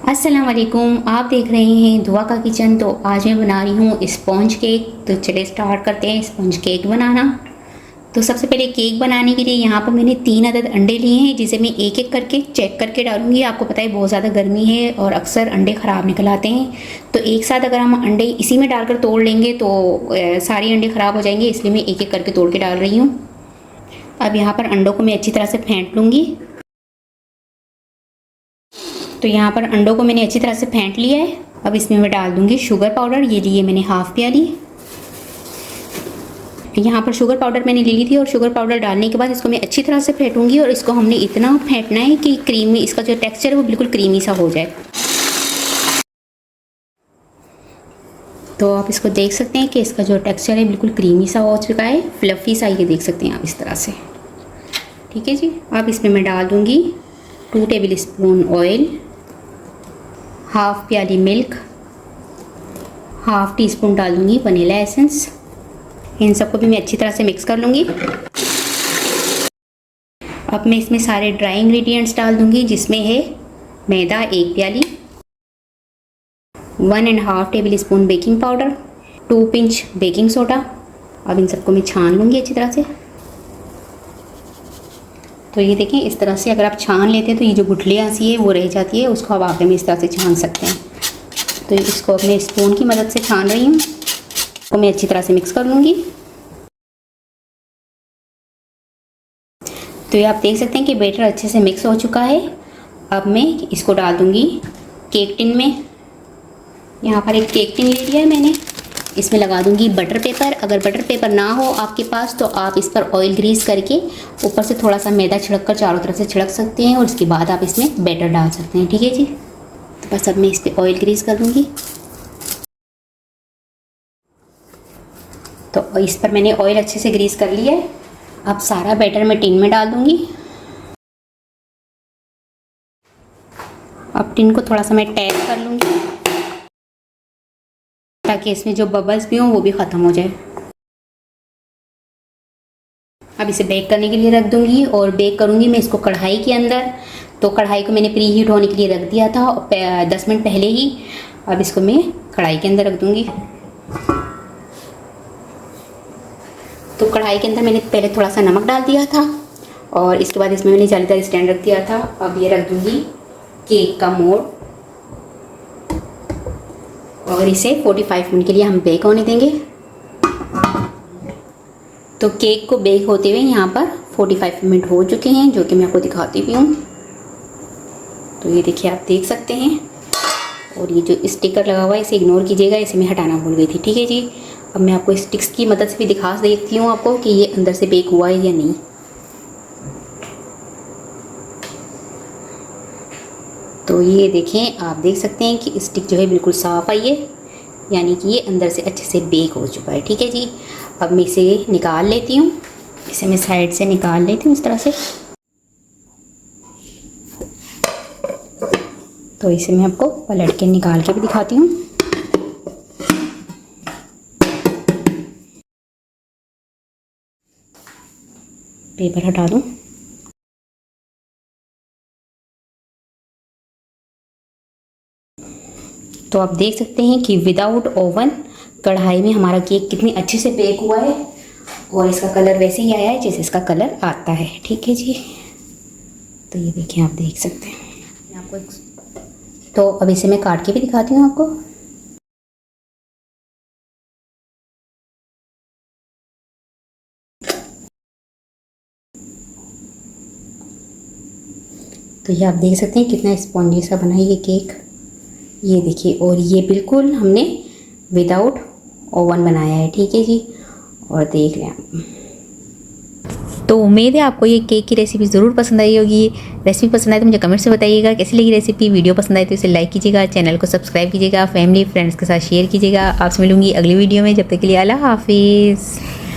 अस्सलाम वालेकुम, आप देख रहे हैं दुआ का किचन। तो आज मैं बना रही हूँ स्पॉन्ज केक। तो चलिए स्टार्ट करते हैं स्पॉन्ज केक बनाना। तो सबसे पहले केक बनाने के लिए यहाँ पर मैंने 3 अदद अंडे लिए हैं, जिसे मैं एक एक करके चेक करके डालूंगी। आपको पता है बहुत ज़्यादा गर्मी है और अक्सर अंडे ख़राब निकल आते हैं। तो एक साथ अगर हम अंडे इसी में डालकर तोड़ लेंगे तो सारे अंडे ख़राब हो जाएंगे, इसलिए मैं एक एक करके तोड़ के डाल रही हूँ। अब यहाँ पर अंडों को मैं अच्छी तरह से फेंट लूँगी। तो यहाँ पर अंडों को मैंने अच्छी तरह से फेंट लिया है। अब इसमें मैं डाल दूँगी शुगर पाउडर। ये लिए मैंने हाफ़ प्याली। यहाँ पर शुगर पाउडर मैंने ले ली थी और शुगर पाउडर डालने के बाद इसको मैं अच्छी तरह से फेंटूंगी। और इसको हमने इतना फेंटना है कि क्रीमी, इसका जो टेक्सचर है वो बिल्कुल क्रीमी सा हो जाए। तो आप इसको देख सकते हैं कि इसका जो टेक्सचर है बिल्कुल क्रीमी सा हो चुका है, फ्लफ़ी सा, ये देख सकते हैं आप इस तरह से। ठीक है जी। अब इसमें मैं डाल दूँगी 2 टेबल स्पून ऑयल, हाफ़ प्याली मिल्क, हाफ़ टी स्पून डाल दूँगी वनीला एसेंस। इन सबको भी मैं अच्छी तरह से मिक्स कर लूँगी। अब मैं इसमें सारे ड्राई इंग्रेडिएंट्स डाल दूँगी, जिसमें है मैदा 1 प्याली, 1.5 table spoon baking powder, 2 pinch baking soda. अब इन सबको मैं छान लूँगी अच्छी तरह से। तो ये देखें इस तरह से अगर आप छान लेते हैं तो ये जो गुठलियाँ सी है वो रह जाती है, उसको आप आगे में इस तरह से छान सकते हैं। तो इसको अपने स्पून की मदद से छान रही हूँ। तो मैं अच्छी तरह से मिक्स कर लूँगी। तो ये आप देख सकते हैं कि बैटर अच्छे से मिक्स हो चुका है। अब मैं इसको डाल दूँगी केक टिन में। यहाँ पर एक केक टिन ले लिया है मैंने। इसमें लगा दूँगी बटर पेपर। अगर बटर पेपर ना हो आपके पास तो आप इस पर ऑयल ग्रीस करके ऊपर से थोड़ा सा मैदा छिड़क कर चारों तरफ से छिड़क सकते हैं और उसके बाद आप इसमें बैटर डाल सकते हैं। ठीक है जी। तो बस अब मैं इस पर ऑयल ग्रीस कर दूँगी। तो इस पर मैंने ऑयल अच्छे से ग्रीस कर लिया है। अब सारा बैटर मैं टिन में डाल दूँगी। अब टिन को थोड़ा सा मैं टैप कर लूँगी ताकि इसमें जो बबल्स भी हों वो भी ख़त्म हो जाए। अब इसे बेक करने के लिए रख दूँगी और बेक करूँगी मैं इसको कढ़ाई के अंदर। तो कढ़ाई को मैंने प्री हीट होने के लिए रख दिया था 10 मिनट पहले ही। अब इसको मैं कढ़ाई के अंदर रख दूँगी। तो कढ़ाई के अंदर मैंने पहले थोड़ा सा नमक डाल दिया था और इसके बाद इसमें मैंने जालीदार स्टैंड रख दिया था। अब ये रख दूँगी केक का मोल्ड और इसे 45 मिनट के लिए हम बेक होने देंगे। तो केक को बेक होते हुए यहाँ पर 45 मिनट हो चुके हैं, जो कि मैं आपको दिखाती भी हूँ। तो ये देखिए आप देख सकते हैं। और ये जो स्टिकर लगा हुआ है इसे इग्नोर कीजिएगा, इसे मैं हटाना भूल गई थी। ठीक है जी। अब मैं आपको स्टिक्स की मदद से भी दिखा देती हूँ आपको कि ये अंदर से बेक हुआ है या नहीं। तो ये देखें, आप देख सकते हैं कि स्टिक जो है बिल्कुल साफ़ आई है, यानी कि ये अंदर से अच्छे से बेक हो चुका है। ठीक है जी। अब मैं इसे निकाल लेती हूँ। इसे मैं साइड से निकाल लेती हूँ इस तरह से। तो इसे मैं आपको पलट के निकाल के भी दिखाती हूँ। पेपर हटा दूँ। तो आप देख सकते हैं कि विदाउट ओवन कढ़ाई में हमारा केक कितनी अच्छे से बेक हुआ है और इसका कलर वैसे ही आया है जैसे इसका कलर आता है। ठीक है जी। तो ये देखिए आप देख सकते हैं। मैं आपको तो अब इसे मैं काट के भी दिखाती हूँ आपको। तो ये आप देख सकते हैं कितना स्पॉन्जी सा बना है ये केक। ये देखिए, और ये बिल्कुल हमने विदाउट ओवन बनाया है। ठीक है जी। और देख लें आप। तो उम्मीद है आपको ये केक की रेसिपी ज़रूर पसंद आई होगी। रेसिपी पसंद आए तो मुझे कमेंट से बताइएगा कैसी लगी रेसिपी। वीडियो पसंद आए तो इसे लाइक कीजिएगा, चैनल को सब्सक्राइब कीजिएगा, फैमिली फ्रेंड्स के साथ शेयर कीजिएगा। आपसे मिलूंगी अगली वीडियो में। जब तक के लिए अल्लाह हाफिज़।